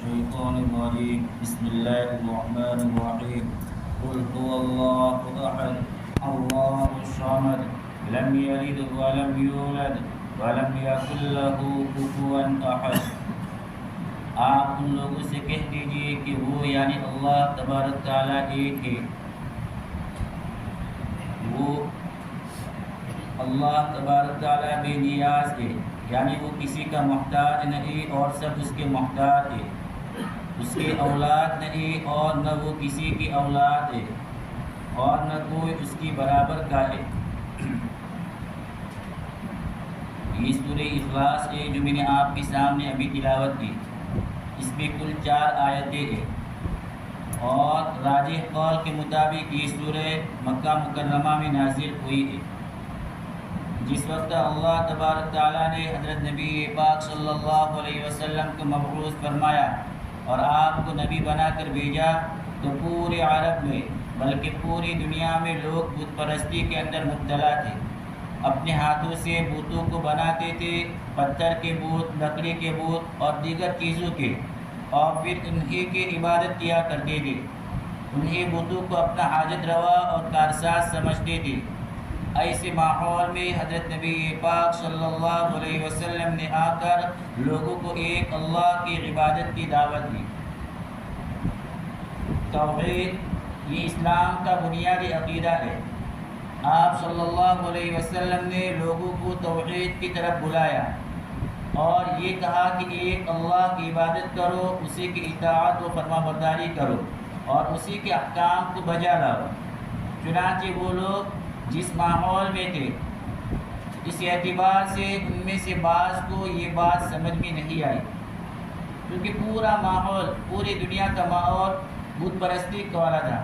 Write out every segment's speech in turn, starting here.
الشيطان الرجيم بسم الله الرحمن الرحيم قل هو الله أحد الله الصمد لم يلد ولم يولد ولم يكن له كفوا أحد۔ آپ ان لوگوں سے کہہ دیجئے کہ وہ یعنی اللہ تبارک تعالیٰ ایک ہے، وہ اللہ تبارک تعالیٰ بے نیاز ہے، یعنی وہ کسی کا محتاج نہیں اور سب اس کے محتاج ہے، اس کی اولاد نہیں اور نہ وہ کسی کی اولاد ہے اور نہ کوئی اس کی برابر کا ہے۔ یہ سورہ اخلاص ہے جو میں نے آپ کے سامنے ابھی تلاوت کی، اس میں کل 4 آیتیں ہیں اور راجح قول کے مطابق یہ سورہ مکہ مکرمہ میں نازل ہوئی ہے۔ جس وقت اللہ تبارک تعالیٰ نے حضرت نبی پاک صلی اللہ علیہ وسلم کو مبعوث فرمایا اور آپ کو نبی بنا کر بھیجا تو پورے عرب میں بلکہ پوری دنیا میں لوگ بت پرستی کے اندر مبتلا تھے، اپنے ہاتھوں سے بتوں کو بناتے تھے، پتھر کے بت، لکڑی کے بت اور دیگر چیزوں کے، اور پھر انہی کی عبادت کیا کرتے تھے، انہی بتوں کو اپنا حاجت روا اور کارساز سمجھتے تھے۔ ایسے ماحول میں حضرت نبی پاک صلی اللہ علیہ وسلم نے آ کر لوگوں کو ایک اللہ کی عبادت کی دعوت دی۔ توحید یہ اسلام کا بنیادی عقیدہ ہے۔ آپ صلی اللہ علیہ وسلم نے لوگوں کو توحید کی طرف بلایا اور یہ کہا کہ ایک اللہ کی عبادت کرو، اسی کی اطاعت و فرما برداری کرو اور اسی کے احکام کو بجا لاؤ۔ چنانچہ وہ لوگ جس ماحول میں تھے، اس اعتبار سے ان میں سے بعض کو یہ بات سمجھ میں نہیں آئی، کیونکہ پورا ماحول، پوری دنیا کا ماحول بت پرستی والا تھا،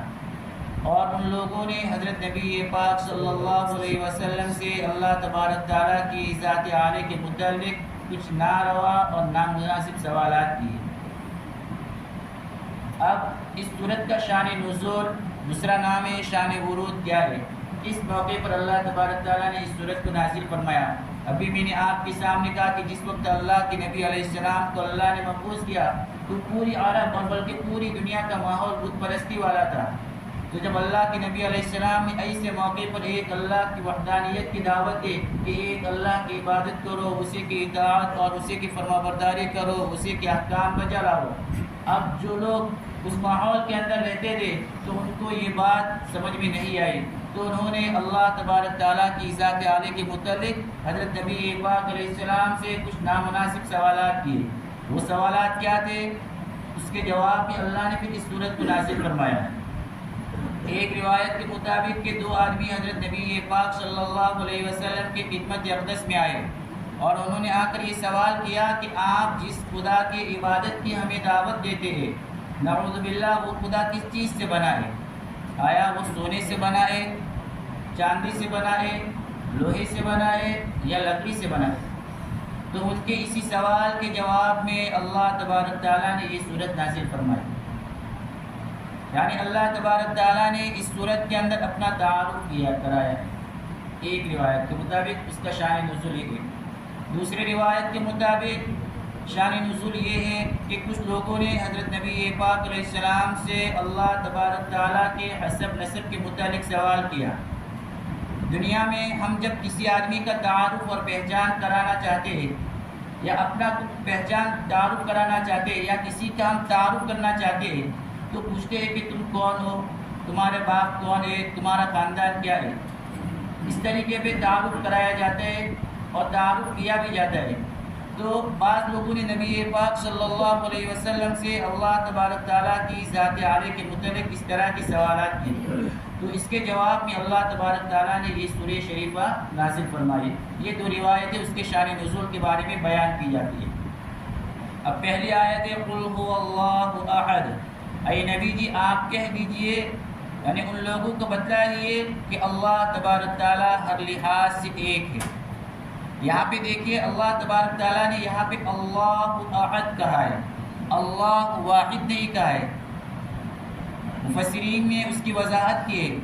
اور ان لوگوں نے حضرت نبی پاک صلی اللہ علیہ وسلم سے اللہ تبارک تعالیٰ کی ذات عالی کے متعلق کچھ ناروا اور نامناسب سوالات کیے۔ اب اس صورت کا شان نزول، دوسرا نام ہے شان ورود کیا ہے؟ اس موقع پر اللہ تبارک تعالیٰ نے اس صورت کو نازل فرمایا۔ ابھی میں نے آپ کے سامنے کہا کہ جس وقت اللہ کے نبی علیہ السلام کو اللہ نے مبعوث کیا تو پوری عرب اور بلکہ پوری دنیا کا ماحول بت پرستی والا تھا۔ تو جب اللہ کے نبی علیہ السلام نے ایسے موقع پر ایک اللہ کی وحدانیت کی دعوت دی کہ ایک اللہ کی عبادت کرو، اسی کی اطاعت اور اسی کی فرما برداری کرو، اسی کے احکام بجا لاؤ، اب جو لوگ اس ماحول کے اندر رہتے تھے تو ان کو یہ بات سمجھ میں نہیں آئی، تو انہوں نے اللہ تبارک تعالیٰ کی ذات عالی کے متعلق حضرت نبی پاک علیہ السلام سے کچھ نامناسب سوالات کیے۔ وہ سوالات کیا تھے؟ اس کے جواب میں اللہ نے پھر اس صورت کو نازل فرمایا۔ ایک روایت کے مطابق کہ 2 آدمی حضرت نبی پاک صلی اللہ علیہ وسلم کی خدمت اقدس میں آئے اور انہوں نے آ کر یہ سوال کیا کہ آپ جس خدا کی عبادت کی ہمیں دعوت دیتے ہیں، نعوذ باللہ وہ خدا کس چیز سے بنا ہے؟ آیا وہ سونے سے بنا ہے، چاندی سے بنا ہے، لوہے سے بنا ہے یا لکڑی سے بنا ہے؟ تو ان کے اسی سوال کے جواب میں اللہ تبارک تعالیٰ نے یہ صورت نازل فرمائی۔ یعنی اللہ تبارک تعالیٰ نے اس صورت کے اندر اپنا تعارف کرایا۔ ایک روایت کے مطابق اس کا شان نزول یہ ہے۔ دوسری روایت کے مطابق شان نزول یہ ہے کہ کچھ لوگوں نے حضرت نبی پاک علیہ السلام سے اللہ تبارک تعالیٰ کے حسب نسب کے متعلق سوال کیا۔ دنیا میں ہم جب کسی آدمی کا تعارف اور پہچان کرانا چاہتے ہیں یا اپنا پہچان تعارف کرانا چاہتے ہیں یا کسی کا ہم تعارف کرنا چاہتے ہیں تو پوچھتے ہیں کہ تم کون ہو، تمہارے باپ کون ہے، تمہارا خاندان کیا ہے۔ اس طریقے پہ تعارف کرایا جاتا ہے اور تعارف کیا بھی جاتا ہے۔ تو بعض لوگوں نے نبی پاک صلی اللہ علیہ وسلم سے اللہ تبارک تعالیٰ کی ذات عالی کے متعلق اس طرح کی سوالات کی، تو اس کے جواب میں اللہ تبارک تعالیٰ نے یہ سورہ شریفہ نازل فرمائی۔ یہ 2 روایتیں اس کے شان نزول کے بارے میں بیان کی جاتی ہیں۔ اب پہلی آیت ہے قل هو اللہ احد، اے نبی جی آپ کہہ دیجئے، یعنی ان لوگوں کو بتلائیے کہ اللہ تبارک تعالیٰ ہر لحاظ سے ایک ہے۔ یہاں پہ دیکھیے اللہ تبارک تعالیٰ نے یہاں پہ اللہ احد کہا ہے، اللہ واحد نہیں کہا ہے۔ مفسرین نے اس کی وضاحت کی ہے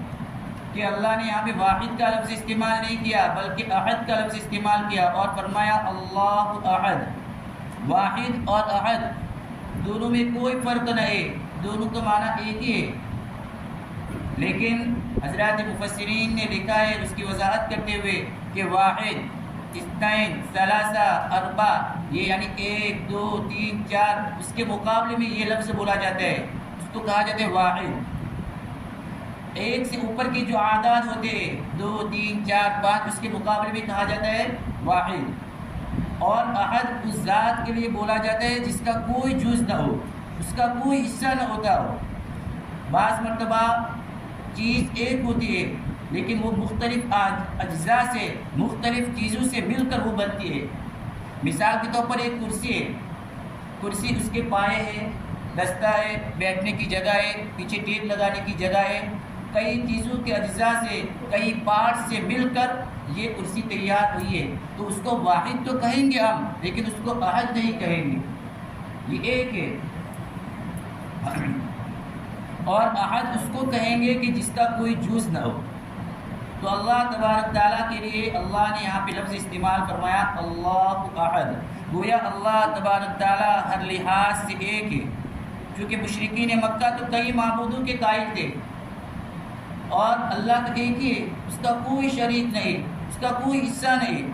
کہ اللہ نے یہاں پہ واحد کا لفظ استعمال نہیں کیا بلکہ احد کا لفظ استعمال کیا اور فرمایا اللہ احد۔ واحد اور احد دونوں میں کوئی فرق نہیں، دونوں کا معنی ایک ہی ہے، لیکن حضرات مفسرین نے لکھا ہے اس کی وضاحت کرتے ہوئے کہ واحد، اثنین، ثلاثہ، اربع، یہ یعنی 1 2 3 4، اس کے مقابلے میں یہ لفظ بولا جاتا ہے، اس کو کہا جاتا ہے واحد۔ ایک سے اوپر کے جو اعداد ہوتے ہیں 2 3 4 5، اس کے مقابلے میں کہا جاتا ہے واحد۔ اور احد اس ذات کے لیے بولا جاتا ہے جس کا کوئی جز نہ ہو، اس کا کوئی حصہ نہ ہوتا ہو۔ بعض مرتبہ چیز ایک ہوتی ہے لیکن وہ مختلف اجزاء سے، مختلف چیزوں سے مل کر وہ بنتی ہے۔ مثال کے طور پر ایک کرسی ہے، کرسی اس کے پائے ہے، دستہ ہے، بیٹھنے کی جگہ ہے، پیچھے ٹیپ لگانے کی جگہ ہے، کئی چیزوں کے اجزاء سے، کئی پارٹ سے مل کر یہ کرسی تیار ہوئی ہے، تو اس کو واحد تو کہیں گے ہم، لیکن اس کو احد نہیں کہیں گے، یہ ایک ہے۔ اور احد اس کو کہیں گے کہ جس کا کوئی جز نہ ہو۔ تو اللہ تبارک تعالیٰ کے لیے اللہ نے یہاں پہ لفظ استعمال فرمایا اللہ احد، گویا اللہ تبارک تعالیٰ ہر لحاظ سے ایک ہے، کیونکہ مشرکین مکہ تو کئی معبودوں کے قائل تھے، اور اللہ تو ایک ہی ہے، اس کا کوئی شریک نہیں، اس کا کوئی حصہ نہیں۔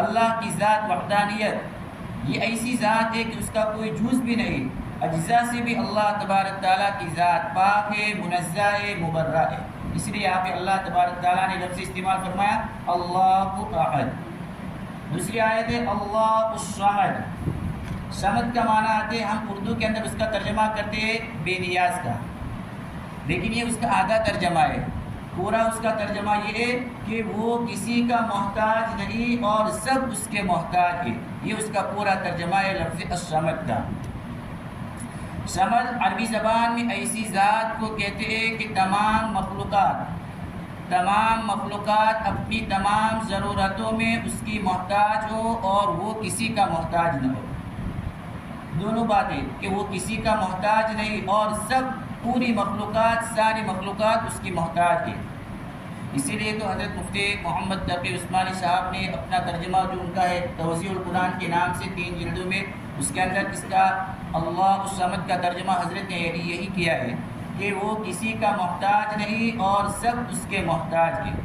اللہ کی ذات وحدانیت یہ ایسی ذات ہے کہ اس کا کوئی جز بھی نہیں، اجزاء سے بھی اللہ تبارک تعالیٰ کی ذات پاک ہے، منزہ ہے، مبرہ ہے، اس لیے یہاں پہ اللہ تبارک تعالیٰ نے لفظ استعمال فرمایا اللہ احد۔ دوسری آیت ہے اللہ الصمد۔ صمد کا معنی آتے ہیں، ہم اردو کے اندر اس کا ترجمہ کرتے ہیں بے نیاز کا، لیکن یہ اس کا آدھا ترجمہ ہے، پورا اس کا ترجمہ یہ ہے کہ وہ کسی کا محتاج نہیں اور سب اس کے محتاج ہے، یہ اس کا پورا ترجمہ ہے لفظ الصمد کا۔ صمد عربی زبان میں ایسی ذات کو کہتے ہیں کہ تمام مخلوقات اپنی تمام ضرورتوں میں اس کی محتاج ہو اور وہ کسی کا محتاج نہ ہو۔ دونوں باتیں کہ وہ کسی کا محتاج نہیں اور سب پوری مخلوقات، ساری مخلوقات اس کی محتاج ہے۔ اسی لیے تو حضرت مفتی محمد تقی عثمانی صاحب نے اپنا ترجمہ جو ان کا ہے توضیح القرآن کے نام سے 3 جلدوں میں، اس کے اندر اس کا اللہ الصمد کا ترجمہ حضرت نے یہی کیا ہے کہ وہ کسی کا محتاج نہیں اور سب اس کے محتاج ہیں،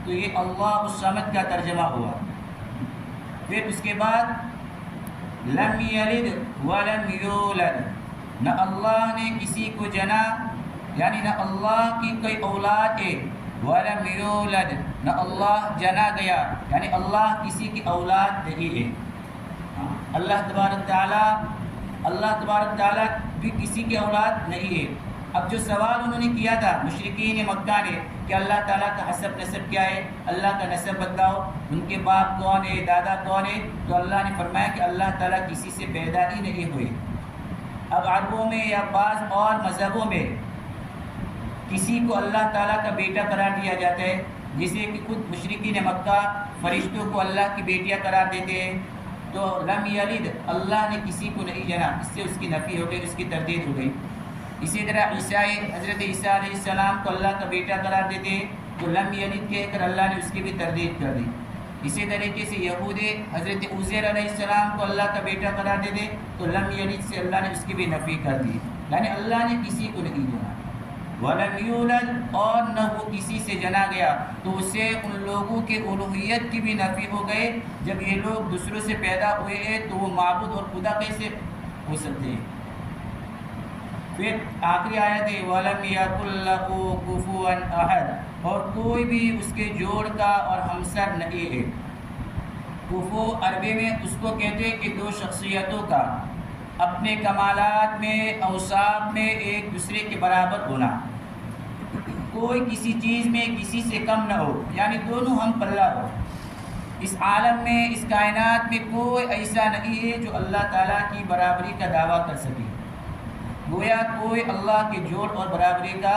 تو یہ اللہ الصمد کا ترجمہ ہوا۔ پھر اس کے بعد لم یلد ولم یولد، نہ اللہ نے کسی کو جنا، یعنی نہ اللہ کی کوئی اولاد ہے، ولم یولد، نہ اللہ جنا گیا، یعنی اللہ کسی کی اولاد نہیں ہے۔ اللہ تبارک تعالیٰ بھی کسی کی اولاد نہیں ہے۔ اب جو سوال انہوں نے کیا تھا مشرکین مکہ نے کہ اللہ تعالیٰ کا حسب نسب کیا ہے، اللہ کا نسب بتاؤ، ان کے باپ کون ہے، دادا کون ہے، تو اللہ نے فرمایا کہ اللہ تعالیٰ کسی سے پیدا ہی نہیں ہوئے۔ اب عربوں میں یا بعض اور مذہبوں میں کسی کو اللہ تعالیٰ کا بیٹا قرار دیا جاتا ہے، جیسے کہ خود مشرکین مکہ فرشتوں کو اللہ کی بیٹیاں قرار دیتے ہیں، تو لم یلد، اللہ نے کسی کو نہیں جنا، اس سے اس کی نفی ہو گئی، اس کی تردید ہو گئی۔ اسی طرح حضرت عیسیٰ علیہ السلام کو اللہ کا بیٹا قرار دیتے ہیں، تو لم یلد کہہ کر اللہ نے اس کی بھی تردید کر دی۔ اسی طریقے سے یہود حضرت عزیر علیہ السلام کو اللہ کا بیٹا قرار دیتے، تو لم یلد سے اللہ نے اس کی بھی نفی کر دی، یعنی اللہ نے کسی کو نہیں جنا۔ ولم یولد، اور نہ وہ کسی سے جنا گیا، تو اس سے ان لوگوں کے الوہیت کی بھی نفی ہو گئے۔ جب یہ لوگ دوسروں سے پیدا ہوئے ہیں تو وہ معبود اور خدا کیسے ہو سکتے ہیں؟ پھر آخری آیت ہے وَلَمْ يَكُنْ لَهُ كُفُوًا أَحَدٌ، اور کوئی بھی اس کے جوڑ کا اور ہمسر نہیں ہے۔ کفو عربی میں اس کو کہتے ہیں کہ 2 شخصیتوں کا اپنے کمالات میں، اوصاف میں ایک دوسرے کے برابر ہونا، کوئی کسی چیز میں کسی سے کم نہ ہو، یعنی دونوں ہم پلہ ہو۔ اس عالم میں، اس کائنات میں کوئی ایسا نہیں ہے جو اللہ تعالیٰ کی برابری کا دعویٰ کر سکے، گویا کوئی اللہ کے جوڑ اور برابری کا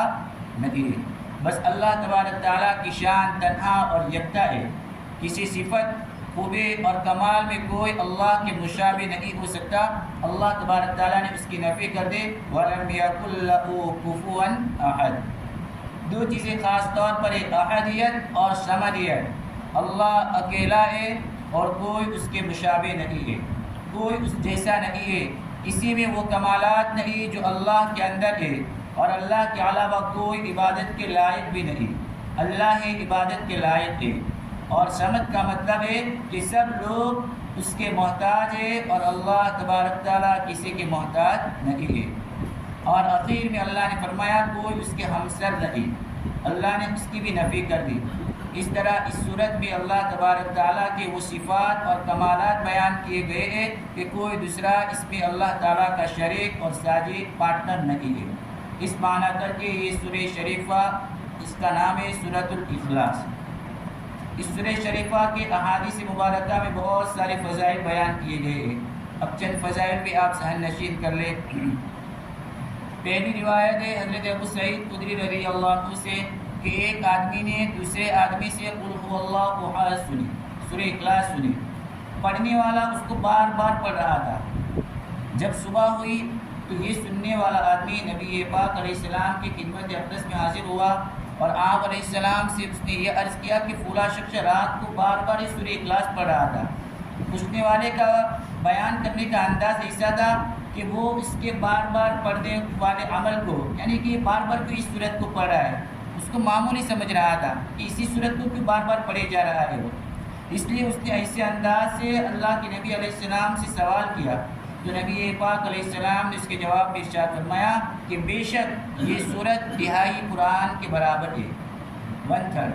نہیں ہے۔ بس اللہ تبارک تعالیٰ کی شان تنہا اور یکتا ہے، کسی صفت، خوبی اور کمال میں کوئی اللہ کے مشابہ نہیں ہو سکتا۔ اللہ تبارک تعالیٰ نے اس کی نفی کر دے وَلَمْ يَكُنْ لَهُ كُفُوًا أَحَدٌ۔ 2 چیزیں خاص طور پر ہے، احدیت اور صمدیت۔ اللہ اکیلا ہے اور کوئی اس کے مشابہ نہیں ہے، کوئی اس جیسا نہیں ہے۔ اسی میں وہ کمالات نہیں جو اللہ کے اندر ہے، اور اللہ کے علاوہ کوئی عبادت کے لائق بھی نہیں، اللہ ہی عبادت کے لائق ہے۔ اور سمد کا مطلب ہے کہ سب لوگ اس کے محتاج ہے اور اللہ تبارک تعالیٰ کسی کے محتاج نہیں ہے۔ اور آخر میں اللہ نے فرمایا کوئی اس کے ہمسر نہیں، اللہ نے اس کی بھی نفی کر دی۔ اس طرح اس صورت میں اللہ تبارک تعالیٰ کے وہ صفات اور کمالات بیان کیے گئے ہیں کہ کوئی دوسرا اس میں اللہ تعالیٰ کا شریک اور ساجد پارٹنر نہیں ہے۔ اس معنی کر کے یہ سورہ شریفہ اس کا نام ہے سورۃ الاخلاص۔ اس سورہ شریفہ کے احادیث مبارکہ میں بہت سارے فضائل بیان کیے گئے ہیں۔ اب چند فضائل بھی آپ ذہن نشین کر لیں۔ پہلی روایت ہے حضرت ابو سعید خدری رضی اللہ عنہ سے کہ ایک آدمی نے دوسرے آدمی سے قل هو اللہ احد سنی، سورہ اخلاص سنی۔ پڑھنے والا اس کو بار بار پڑھ رہا تھا۔ جب صبح ہوئی تو یہ سننے والا آدمی نبی پاک علیہ السلام کی خدمت اقدس میں حاضر ہوا اور آپ علیہ السلام سے اس نے یہ عرض کیا کہ فلاں شخص رات کو بار بار یہ سورہ اخلاص پڑھ رہا تھا۔ پوچھنے والے کا بیان کرنے کا انداز ایسا تھا کہ وہ اس کے بار بار پڑھنے والے عمل کو، یعنی کہ بار بار کوئی اس صورت کو پڑھ رہا ہے، اس کو معمولی سمجھ رہا تھا کہ اسی صورت کو کیوں بار بار پڑھے جا رہا ہے وہ۔ اس لیے اس نے ایسے انداز سے اللہ کے نبی علیہ السلام سے سوال کیا تو نبی پاک علیہ السلام نے اس کے جواب میں ارشاد فرمایا کہ بے شک یہ صورت تہائی قرآن کے برابر ہے، 1/3،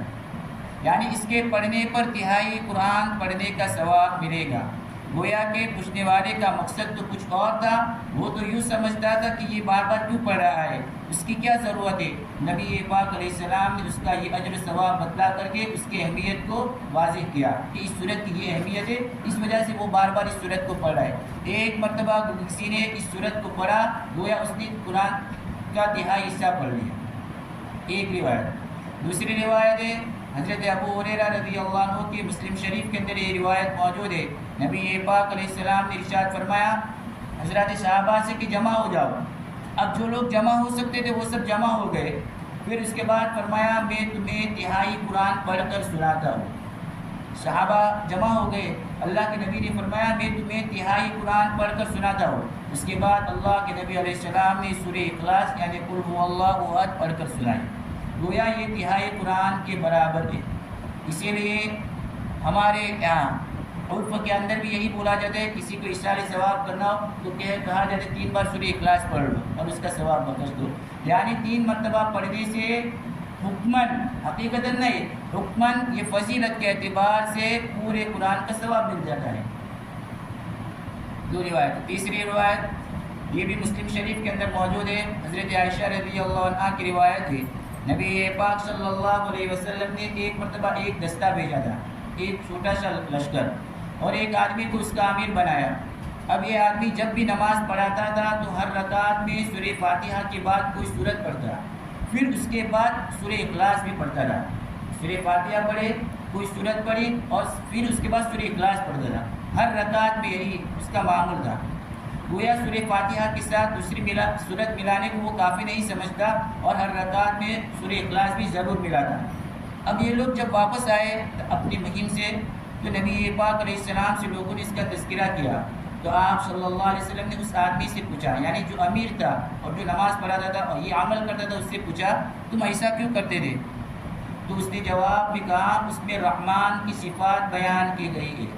یعنی اس کے پڑھنے پر تہائی قرآن پڑھنے کا ثواب ملے گا۔ گویا کہ پوچھنے والے کا مقصد تو کچھ اور تھا، وہ تو یوں سمجھتا تھا کہ یہ بار بار کیوں پڑھ رہا ہے، اس کی کیا ضرورت ہے۔ نبی پاک علیہ السلام نے اس کا یہ اجر و ثواب بتلا کر کے اس کی اہمیت کو واضح کیا کہ اس صورت کی یہ اہمیت ہے، اس وجہ سے وہ بار بار اس صورت کو پڑھ رہا ہے۔ ایک مرتبہ کسی نے اس صورت کو پڑھا گویا اس نے قرآن کا تہائی حصہ پڑھ لیا، ایک روایت۔ دوسری روایت ہے حضرت ابو ہریرہ رضی اللہ عنہ کی مسلم شریف کے اندر یہ روایت موجود ہے۔ نبی پاک علیہ السلام نے ارشاد فرمایا حضرات صحابہ سے کہ جمع ہو جاؤ۔ اب جو لوگ جمع ہو سکتے تھے وہ سب جمع ہو گئے۔ پھر اس کے بعد فرمایا میں تمہیں تہائی قرآن پڑھ کر سناتا ہوں۔ صحابہ جمع ہو گئے، اللہ کے نبی نے فرمایا میں تمہیں تہائی قرآن پڑھ کر سناتا ہوں۔ اس کے بعد اللہ کے نبی علیہ السلام نے سورہ اخلاص یعنی قل هو اللہ احد پڑھ کر سنائی۔ گویا یہ تہائی قرآن کے برابر ہے۔ اسی لیے ہمارے یہاں عرف کے اندر بھی یہی بولا جاتا ہے کسی کو اشارے ثواب کرنا ہو تو کہا جاتا ہے 3 بار سورہ اخلاص پڑھ لو اور اس کا ثواب بخش دو، یعنی 3 مرتبہ پڑھنے سے حکماً، حقیقتاً نہیں، حکماً یہ فضیلت کے اعتبار سے پورے قرآن کا ثواب مل جاتا ہے۔ 2 روایت۔ تیسری روایت یہ بھی مسلم شریف کے اندر موجود ہے، حضرت عائشہ رضی اللہ عنہ کی روایت ہے۔ نبی پاک صلی اللہ علیہ وسلم نے ایک مرتبہ ایک دستہ بھیجا تھا، ایک چھوٹا سا لشکر، اور ایک آدمی کو اس کا امیر بنایا۔ اب یہ آدمی جب بھی نماز پڑھاتا تھا تو ہر رکعت میں سورہ فاتحہ کے بعد کوئی سورت پڑھتا، پھر اس کے بعد سورہ اخلاص بھی پڑھتا رہا۔ سورہ فاتحہ پڑھے، کوئی سورت پڑھی اور پھر اس کے بعد سورہ اخلاص پڑھتا رہا۔ ہر رکعت میں یہی اس کا معمول تھا۔ گویا سورہ فاتحہ کے ساتھ دوسری سورت ملانے کو وہ کافی نہیں سمجھتا اور ہر رکعت میں سورہ اخلاص بھی ضرور ملاتا۔ اب یہ لوگ جب واپس آئے اپنی مہم سے تو نبی پاک علیہ السلام سے لوگوں نے اس کا تذکرہ کیا تو آپ صلی اللہ علیہ وسلم نے اس آدمی سے پوچھا، یعنی جو امیر تھا اور جو نماز پڑھاتا تھا اور یہ عمل کرتا تھا، اس سے پوچھا تم ایسا کیوں کرتے تھے؟ تو اس نے جواب میں کہا اس میں رحمان کی صفات بیان کی گئی ہے،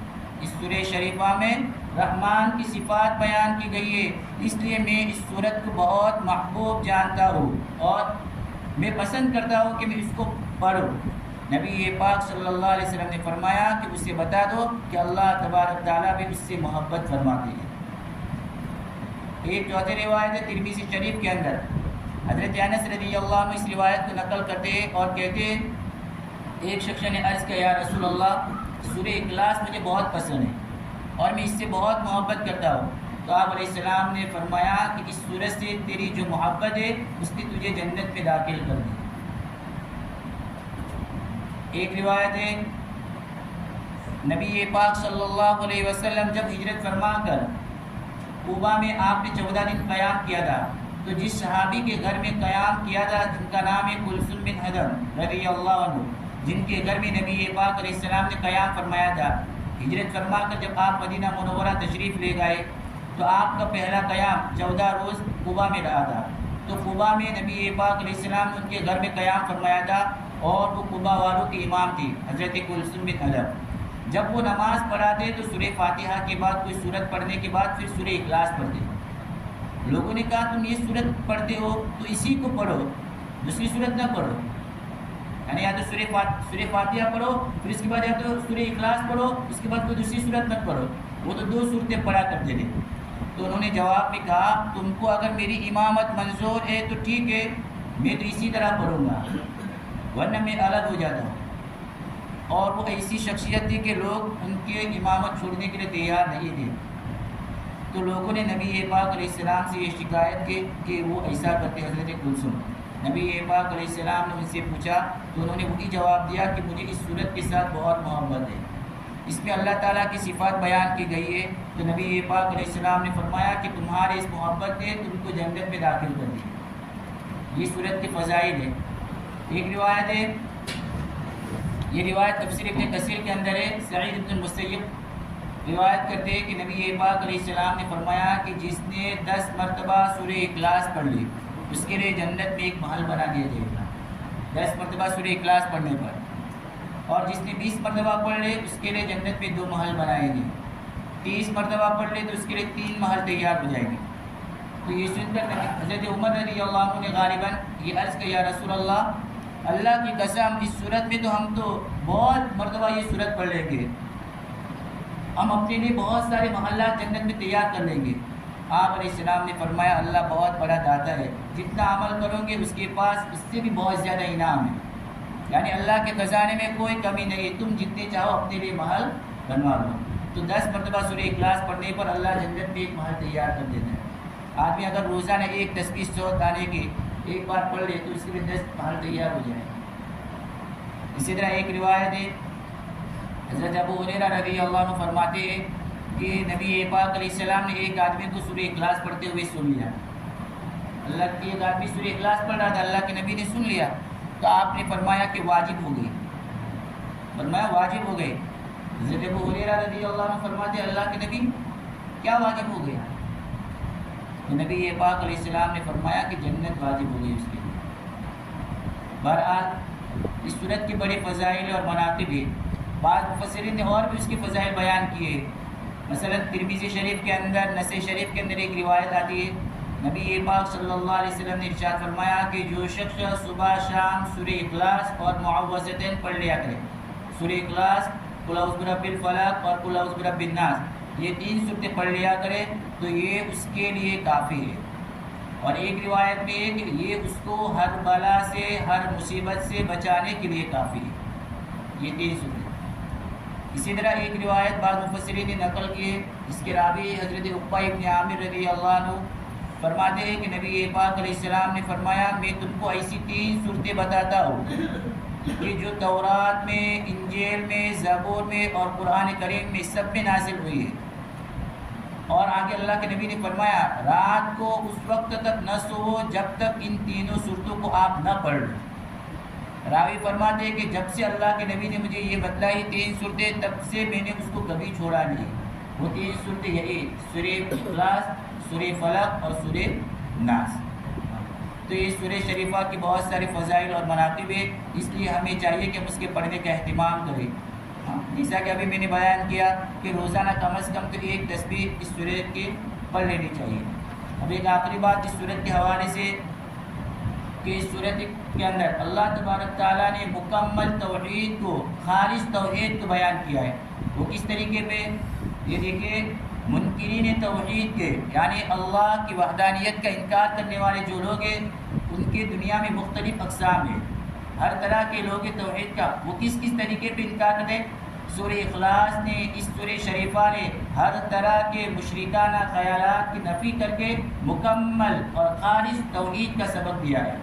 اس سورہ شریفہ میں رحمان کی صفات بیان کی گئی ہے، اس لیے میں اس سورت کو بہت محبوب جانتا ہوں اور میں پسند کرتا ہوں کہ میں اس کو پڑھوں۔ نبی پاک صلی اللہ علیہ وسلم نے فرمایا کہ اسے بتا دو کہ اللہ تبارک تعالیٰ بھی اس سے محبت فرماتے ہیں۔ ایک چوتھی روایت ہے ترمذی شریف کے اندر، حضرت انس رضی اللہ عنہ اس روایت کو نقل کرتے ہیں اور کہتے ہیں ایک شخص نے عرض کیا یا رسول اللہ سورہ اخلاص مجھے بہت پسند ہے اور میں اس سے بہت محبت کرتا ہوں۔ تو آپ علیہ السلام نے فرمایا کہ اس سورت سے تیری جو محبت ہے اس نے تجھے جنت میں داخل کر دی۔ ایک روایت ہے نبی پاک صلی اللہ علیہ وسلم جب ہجرت فرما کر کوبا میں آپ نے 14 دن قیام کیا تھا تو جس صحابی کے گھر میں قیام کیا تھا جن کا نام ہے کلثوم بن حضم رضی اللہ عنہ، جن کے گھر میں نبی پاک علیہ السلام نے قیام فرمایا تھا، ہجرت فرما کر جب آپ مدینہ منورہ تشریف لے گئے تو آپ کا پہلا قیام 14 روز قبا میں رہا تھا. تو قبا میں نبی پاک علیہ السلام نے ان کے گھر میں قیام فرمایا تھا اور وہ قبا والوں کے امام تھی حضرت کلثوم بن علب. جب وہ نماز پڑھاتے تو سورہ فاتحہ کے بعد کوئی سورت پڑھنے کے بعد پھر سورہ اخلاص پڑھتے. لوگوں نے کہا تم یہ سورت پڑھتے ہو تو اسی کو پڑھو, دوسری سورت نہ پڑھو. یعنی یا تو سورہ فاتحہ پڑھو, پھر اس کے بعد یا تو سورہ اخلاص پڑھو, اس کے بعد کوئی دوسری سورت مت پڑھو. وہ تو 2 صورتیں پڑھا کرتے تھے. تو انہوں نے جواب میں کہا تم کو اگر میری امامت منظور ہے تو ٹھیک ہے, میں تو اسی طرح پڑھوں گا, ورنہ میں الگ ہو جاتا ہوں. اور وہ ایسی شخصیت تھی کہ لوگ ان کے امامت چھوڑنے کے لیے تیار نہیں تھے. تو لوگوں نے نبی پاک علیہ السلام سے یہ شکایت کی کہ وہ ایسا کرتے. حضرت کلثوم, نبی پاک علیہ السلام نے ان سے پوچھا تو انہوں نے وہی جواب دیا کہ مجھے اس صورت کے ساتھ بہت محبت ہے, اس میں اللہ تعالیٰ کی صفات بیان کی گئی ہے. تو نبی پاک علیہ السلام نے فرمایا کہ تمہارے اس محبت نے تم کو جنت میں داخل کر دی. یہ صورت کے فضائل ہے. ایک روایت ہے, یہ روایت تفسیر ابن کثیر کے اندر ہے. سعید بن المسیب روایت کرتے ہیں کہ نبی پاک علیہ السلام نے فرمایا کہ جس نے 10 مرتبہ سورہ اخلاص پڑھ لی اس کے لیے جنت میں ایک محل بنا دیا جائے گا. 10 مرتبہ سورہ اخلاص پڑھنے پر. اور جس نے 20 مرتبہ پڑھ لے اس کے لیے جنت میں 2 محل بنائے گے. 30 مرتبہ پڑھ لے تو اس کے لیے 3 محل تیار ہو جائیں گے. تو یہ سن کر حضرت عمر رضی اللہ عنہ نے غالباً یہ عرض کیا, یا رسول اللہ, اللہ کی قسم اس صورت میں تو ہم تو بہت مرتبہ یہ صورت پڑھ لیں گے, ہم اپنے لیے بہت سارے محلات جنت میں تیار کر لیں گے. آپ علیہ السلام نے فرمایا اللہ بہت بڑا داتا ہے, جتنا عمل کرو گے اس کے پاس اس سے بھی بہت زیادہ انعام ہے. یعنی اللہ کے خزانے میں کوئی کمی نہیں ہے, تم جتنے چاہو اپنے لیے محل بنوا لو. تو 10 مرتبہ سورہ اخلاص پڑھنے پر اللہ جنت میں ایک محل تیار کر دیتا ہے. آدمی اگر روزانہ ایک تسبیح 100 دانے کی ایک بار پڑھ لے تو اس کے لیے 10 محل تیار ہو جائے. اسی طرح ایک روایت ہے, حضرت ابو ہریرہ رضی اللہ عنہ فرماتے ہیں کہ نبی پاک علیہ السلام نے ایک آدمی کو سورہ اخلاص پڑھتے ہوئے سن لیا. اللہ کی ایک آدمی سورہ اخلاص پڑھ رہا تھا, اللہ کے نبی نے سن لیا تو آپ نے فرمایا کہ واجب ہو گئی. فرمایا واجب ہو گئی. حضرت ابو ہریرہ رضی اللہ عنہ فرماتے اللہ کے نبی کیا واجب ہو گیا؟ تو نبی پاک علیہ السلام نے فرمایا کہ جنت واجب ہو گئی اس کے لیے. بہرحال اس صورت کے بڑے فضائل اور مناقب ہیں. بعض مفسرین نے اور بھی اس کے فضائل بیان کیے. مثلا ترمذی شریف کے اندر, نسائی شریف کے اندر ایک روایت آتی ہے, نبی پاک صلی اللہ علیہ وسلم نے ارشاد فرمایا کہ جو شخص صبح شام سورہ اخلاص اور معوذتین پڑھ لیا کرے, سورہ اخلاص, قل اعوذ برب الفلق اور قل اعوذ برب الناس, یہ 3 صورتیں پڑھ لیا کرے تو یہ اس کے لیے کافی ہے. اور ایک روایت میں ہے کہ یہ اس کو ہر بلا سے ہر مصیبت سے بچانے کے لیے کافی ہے, یہ 3 صورتیں. اسی طرح ایک روایت بعض مفسرین نے نقل کی ہے, اس کے راوی حضرت عقبہ ابن عامر رضی اللہ عنہ فرماتے ہیں کہ نبی پاک علیہ السلام نے فرمایا میں تم کو ایسی 3 صورتیں بتاتا ہوں کہ جو تورات میں, انجیل میں, زبور میں اور قرآن کریم میں سب میں نازل ہوئی ہے. اور آگے اللہ کے نبی نے فرمایا رات کو اس وقت تک نہ سو جب تک ان 3 صورتوں کو آپ نہ پڑھ لیں. راوی فرماتے ہیں کہ جب سے اللہ کے نبی نے مجھے یہ بتلائی 3 صورتیں تب سے میں نے اس کو کبھی چھوڑا نہیں. وہ 3 صورتیں یہی سورہ اخلاص, سورہ فلق اور سورہ ناس. تو یہ سورہ شریفہ کی بہت سارے فضائل اور مناقب ہیں, اس لیے ہمیں چاہیے کہ ہم اس کے پڑھنے کا اہتمام کریں. جیسا کہ ابھی میں نے بیان کیا کہ روزانہ کم از کم تو ایک تسبیح اس سورت کی پڑھ لینی چاہیے. اب ایک آخری بات اس سورت کے حوالے سے کہ اس سورت کے اندر اللہ تبارک تعالیٰ نے مکمل توحید کو, خالص توحید کو بیان کیا ہے. وہ کس طریقے پہ, یہ دیکھیے, منکرین توحید کے یعنی اللہ کی وحدانیت کا انکار کرنے والے جو لوگ ہیں ان کے دنیا میں مختلف اقسام ہیں. ہر طرح کے لوگ توحید کا وہ کس طریقے پہ انکار کرتے ہیں. سورہ اخلاص نے, اس سورہ شریفہ نے ہر طرح کے مشرکانہ خیالات کی نفی کر کے مکمل اور خالص توحید کا سبق دیا ہے.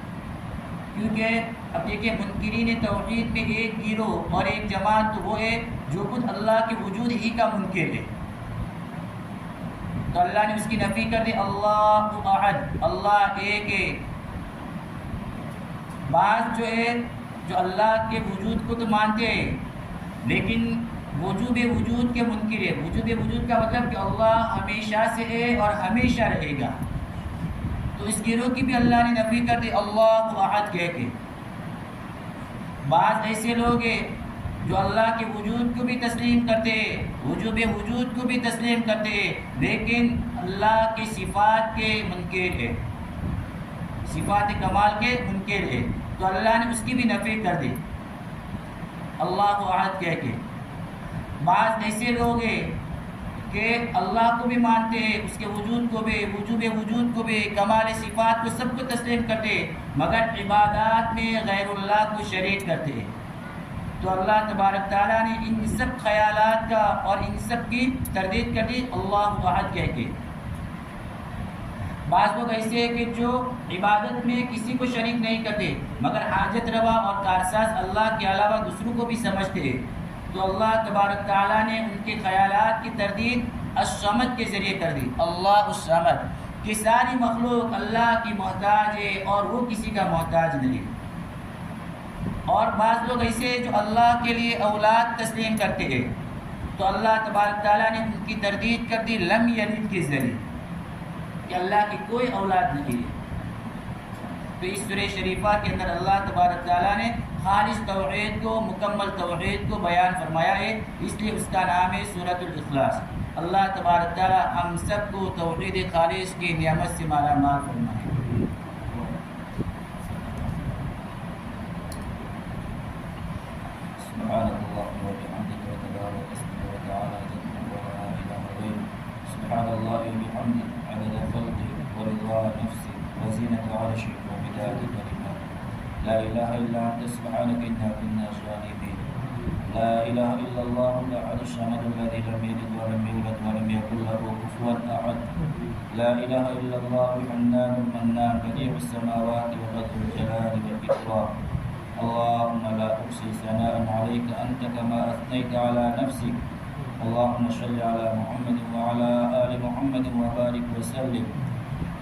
کیونکہ اب دیکھیں منکرین توحید میں ایک گروہ اور ایک جماعت تو وہ ہے جو خود اللہ کے وجود ہی کا منکر ہے. تو اللہ نے اس کی نفی کر دی, اللہ احد, اللہ ایک ہے. بعض جو ہے جو اللہ کے وجود کو تو مانتے ہیں لیکن وجوب وجود کے منکر ہے۔ وجوب وجود کا مطلب کہ اللہ ہمیشہ سے ہے اور ہمیشہ رہے گا، تو اس گروہ کی بھی اللہ نے نفی کر دی اللہ احد کہہ کے۔ بعض ایسے لوگ ہیں جو اللہ کے وجود کو بھی تسلیم کرتے ہیں، وجوب وجود کو بھی تسلیم کرتے ہیں، لیکن اللہ کی صفات کے منکر ہے، صفات کمال کے منکر ہے، تو اللہ نے اس کی بھی نفی کر دی اللہ احد کہہ کے۔ بعض ایسے لوگ ہیں کہ اللہ کو بھی مانتے ہیں، اس کے وجود کو بھی، وجوب وجود کو بھی، کمال صفات کو، سب کو تسلیم کرتے ہیں، مگر عبادات میں غیر اللہ کو شریک کرتے ہیں۔ تو اللہ تبارک تعالیٰ نے ان سب خیالات کا اور ان سب کی تردید کر دی اللہ احد کہہ کے۔ بعض لوگ ایسے ہیں کہ جو عبادت میں کسی کو شریک نہیں کرتے، مگر حاجت روا اور کارساز اللہ کے علاوہ دوسروں کو بھی سمجھتے ہیں، تو اللہ تبارک تعالیٰ نے ان کے خیالات کی تردید الصمد کے ذریعے کر دی، اللہ الصمد، کہ ساری مخلوق اللہ کی محتاج ہے اور وہ کسی کا محتاج نہیں۔ اور بعض لوگ ایسے جو اللہ کے لیے اولاد تسلیم کرتے ہیں، تو اللہ تبارک تعالیٰ نے ان کی تردید کر دی لم یلد کے ذریعے، کہ اللہ کی کوئی اولاد نہیں ہے۔ تو اس سورہ شریفہ کے اندر اللہ تبارک تعالیٰ نے خالص توحید کو، مکمل توحید کو بیان فرمایا ہے، اس لیے اس کا نام ہے سورۃ الاخلاص۔ اللہ تبارک تعالیٰ ہم سب کو توحید خالص کی نعمت سے مالا مال فرمائے۔ سبحانك اللهم وبحمدك وتبارك اسمك وتعالى جدك ولا اله غيرك، سبحان الله وبحمده عدد خلقه ورضا نفسه وزينة عرشه ومداد كلماته، لا اله الا انت سبحانك انا كنا ظالمين، لا اله الا الله الاحد الصمد الذي لم يلد ولم يولد ولم يكن له كفوا احد، لا اله الا الله الحنان المنان بديع السماوات وبديع الجلال والاكرام، اللهم لا أحصي ثناء عليك أنت كما أثنيت على نفسك، اللهم صل على محمد وعلى آل محمد وبارك وسلم،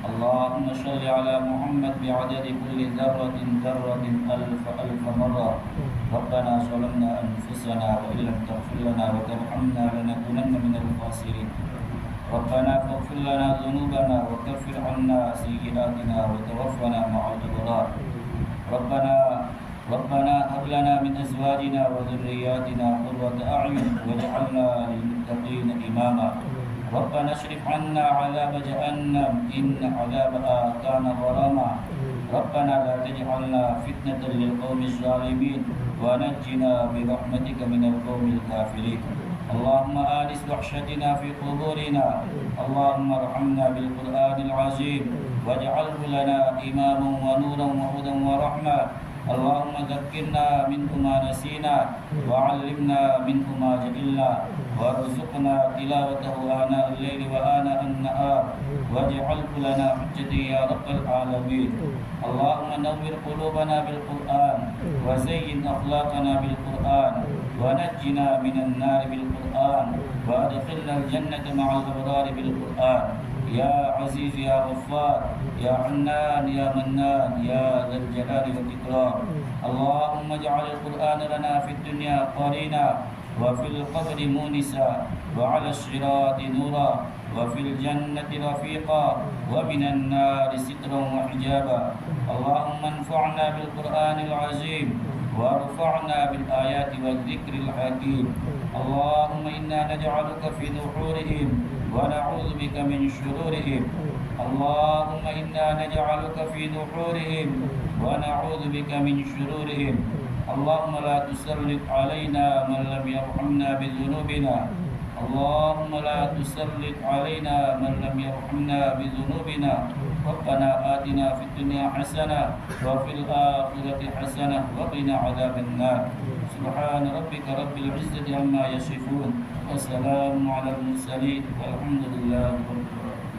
اللهم صل على محمد بعدد كل ذرة ذرة ألف مرة، ربنا ظلمنا أنفسنا وإن لم تغفر لنا وترحمنا لنكونن من الخاسرين، ربنا فاغفر لنا ذنوبنا وكفر عنا سيئاتنا وتوفنا مع الأبرار، ربنا هب لنا من أزواجنا وذرياتنا قرة أعين واجعلنا للمتقين إماما، ربنا اصرف عنا عذاب جهنم إن عذابها كان غراما، ربنا لا تجعلنا فتنة للقوم الظالمين ونجنا برحمتك من القوم الكافرين، اللهم آنس وحشتنا في قبورنا، اللهم ارحمنا بالقرآن العظيم واجعله لنا إماما ونورا وهدى ورحمة، اللهم ذكرنا منه ما نسينا وعلمنا منه ما جهلنا وارزقنا تلاوته آناء الليل وآناء النهار واجعله لنا حجة يا رب العالمين، اللهم نور قلوبنا بالقرآن وزين أخلاقنا بالقرآن ونجنا من النار بالقرآن وادخلنا الجنة مع الأبرار بالقرآن، يا عزيز يا غفار يا حنان يا منان يا ذا الجلال والإكرام، اللهم اجعل القرآن لنا في الدنيا قرينا وفي القبر مونسا وعلى الصراط نورا وفي الجنة رفيقا ومن النار سترا وحجابا، اللهم انفعنا بالقرآن العظيم وارفعنا بالآيات والذكر الحكيم، اللهم إنا نجعلك في نحورهم ونعوذ بك من شرورهم، اللهم إنا نجعلك في نحورهم ونعوذ بك من شرورهم، اللهم لا تسلط علينا من لم يرحمنا بذنوبنا، اللهم لا تسلط علينا من لم يرحمنا بذنوبنا، ربنا آتنا في الدنيا حسنة وفي الآخرة حسنة وقنا عذاب النار، سبحان ربك رب العزة عما يصفون وسلام على المرسلين والحمد لله رب العالمين.